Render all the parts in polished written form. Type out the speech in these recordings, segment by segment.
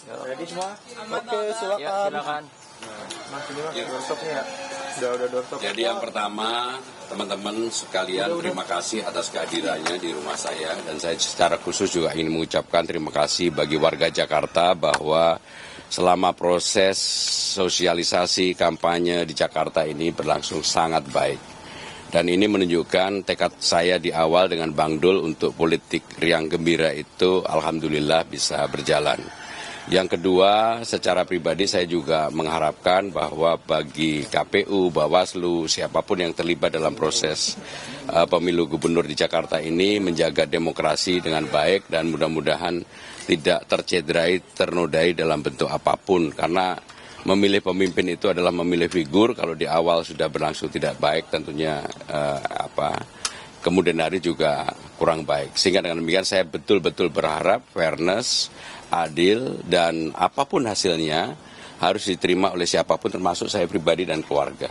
Ready semua? Oke, silakan. Ya, silakan. Mas ini mas, doorstopnya ya. Udah doorstop. Jadi yang pertama, teman-teman sekalian, terima kasih atas kehadirannya di rumah saya. Dan saya secara khusus juga ingin mengucapkan terima kasih bagi warga Jakarta bahwa selama proses sosialisasi kampanye di Jakarta ini berlangsung sangat baik. Dan ini menunjukkan tekad saya di awal dengan Bang Dul untuk politik riang gembira itu alhamdulillah bisa berjalan. Yang kedua, secara pribadi saya juga mengharapkan bahwa bagi KPU, Bawaslu, siapapun yang terlibat dalam proses pemilu gubernur di Jakarta ini menjaga demokrasi dengan baik dan mudah-mudahan tidak tercederai, ternodai dalam bentuk apapun. Karena memilih pemimpin itu adalah memilih figur, kalau di awal sudah berlangsung tidak baik tentunya kemudian hari juga kurang baik. Sehingga dengan demikian saya betul-betul berharap fairness, adil, dan apapun hasilnya harus diterima oleh siapapun termasuk saya pribadi dan keluarga.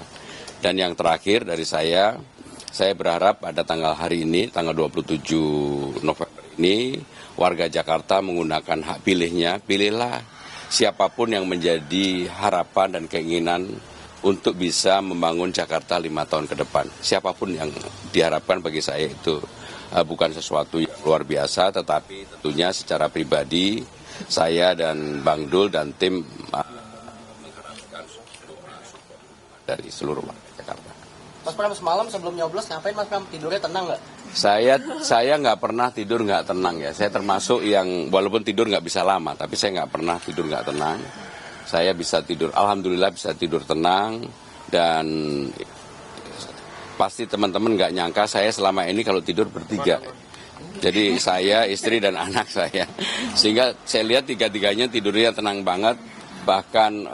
Dan yang terakhir dari saya berharap pada tanggal hari ini, tanggal 27 November ini, warga Jakarta menggunakan hak pilihnya, pilihlah siapapun yang menjadi harapan dan keinginan untuk bisa membangun Jakarta 5 tahun ke depan. Siapapun yang diharapkan bagi saya itu bukan sesuatu yang luar biasa, tetapi tentunya secara pribadi saya dan Bang Dul dan tim mengharapkan dari seluruh warga Jakarta. Mas Pram, semalam sebelum nyoblos ngapain Mas Pram? Tidurnya tenang nggak? Saya nggak pernah tidur nggak tenang ya. Saya termasuk yang walaupun tidur nggak bisa lama, tapi saya nggak pernah tidur nggak tenang. Saya bisa tidur, alhamdulillah bisa tidur tenang, dan pasti teman-teman nggak nyangka saya selama ini kalau tidur bertiga. Jadi saya, istri, dan anak saya. Sehingga saya lihat tiga-tiganya tidurnya tenang banget, bahkan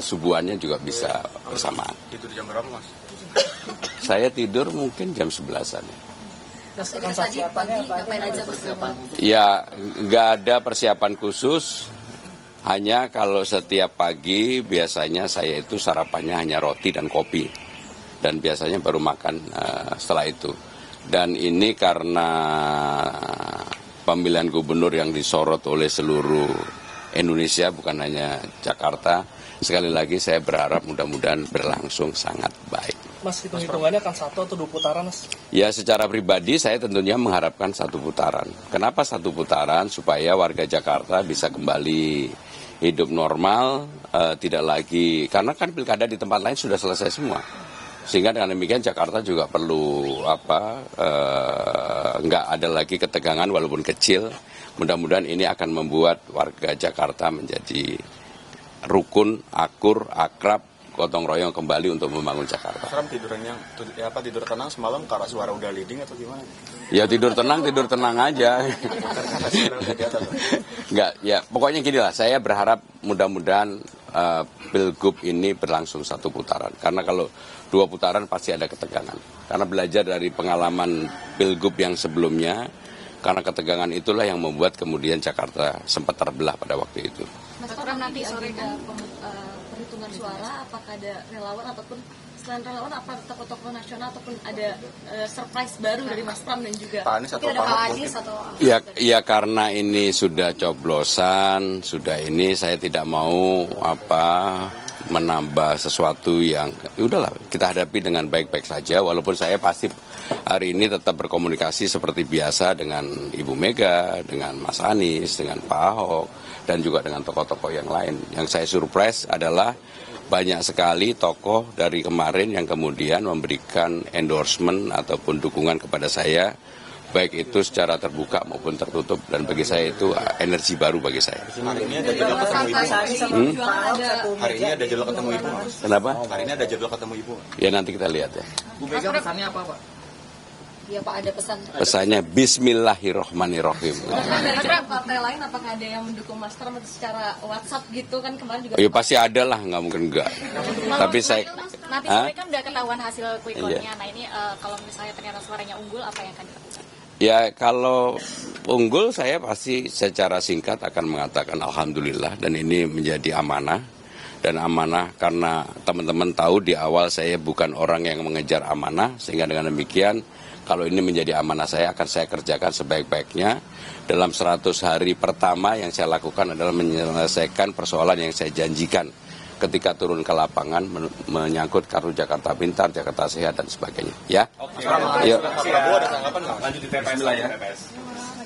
subuhannya juga bisa bersamaan. Tidur jam berapa mas? Saya tidur mungkin jam 11-an. Ya, nggak ada persiapan khusus. Hanya kalau setiap pagi biasanya saya itu sarapannya hanya roti dan kopi. Dan biasanya baru makan setelah itu. Dan ini karena pemilihan gubernur yang disorot oleh seluruh Indonesia, bukan hanya Jakarta. Sekali lagi saya berharap mudah-mudahan berlangsung sangat baik. Mas, hitung-hitungannya akan 1 atau 2 putaran, Mas? Ya, secara pribadi saya tentunya mengharapkan 1 putaran. Kenapa 1 putaran? Supaya warga Jakarta bisa kembali hidup normal, tidak lagi, karena kan pilkada di tempat lain sudah selesai semua. Sehingga dengan demikian Jakarta juga perlu nggak ada lagi ketegangan walaupun kecil. Mudah-mudahan ini akan membuat warga Jakarta menjadi rukun, akur, akrab, gotong royong kembali untuk membangun Jakarta. Mas Pram, tidur tenang semalam karena suara udah leading atau gimana? Ya tidur tenang aja. Enggak, ya pokoknya gini lah, saya berharap mudah-mudahan Pilgub ini berlangsung 1 putaran. Karena kalau 2 putaran pasti ada ketegangan. Karena belajar dari pengalaman Pilgub yang sebelumnya, karena ketegangan itulah yang membuat kemudian Jakarta sempat terbelah pada waktu itu. Mas Pram, nanti sore perhitungan suara, apakah ada relawan ataupun selain relawan apa tokoh-tokoh nasional ataupun ada surprise baru dari Mas Pram dan juga Pak Anies atau ada Pak Anies atau Ya karena ini sudah coblosan, ini saya tidak mau menambah sesuatu yang udahlah kita hadapi dengan baik-baik saja, walaupun saya pasti hari ini tetap berkomunikasi seperti biasa dengan Ibu Mega, dengan Mas Anies, dengan Pak Ahok, dan juga dengan tokoh-tokoh yang lain. Yang saya surprise adalah banyak sekali tokoh dari kemarin yang kemudian memberikan endorsement ataupun dukungan kepada saya, baik itu secara terbuka maupun tertutup, dan bagi saya itu energi baru bagi saya. Hari ini ada jadwal ketemu ibu. Hari ini ada jadwal ketemu ibu. Kenapa? Hari ini ada jadwal ketemu ibu. Ya nanti kita lihat ya. Bu Mega pesannya apa, Pak? ya Pak ada pesan? Pesannya Bismillahirrohmanirrohim. Ada partai lain apakah ada yang mendukung Mas Pram secara WhatsApp gitu kan kemarin juga? Ya pasti ada lah, nggak mungkin enggak. Tapi saya nanti sore kan udah ketahuan hasil quick count-nya. Iya. Nah ini kalau misalnya ternyata suaranya unggul apa yang akan dilakukan? Ya kalau unggul saya pasti secara singkat akan mengatakan alhamdulillah, dan ini menjadi amanah. Dan amanah karena teman-teman tahu di awal saya bukan orang yang mengejar amanah, sehingga dengan demikian kalau ini menjadi amanah saya akan saya kerjakan sebaik-baiknya. Dalam 100 hari pertama yang saya lakukan adalah menyelesaikan persoalan yang saya janjikan ketika turun ke lapangan menyangkut kartu Jakarta Pintar, Jakarta Sehat dan sebagainya. Ya. Oke. Yuk. Prabowo ada tanggapan nggak? Lanjut di TPS lah ya.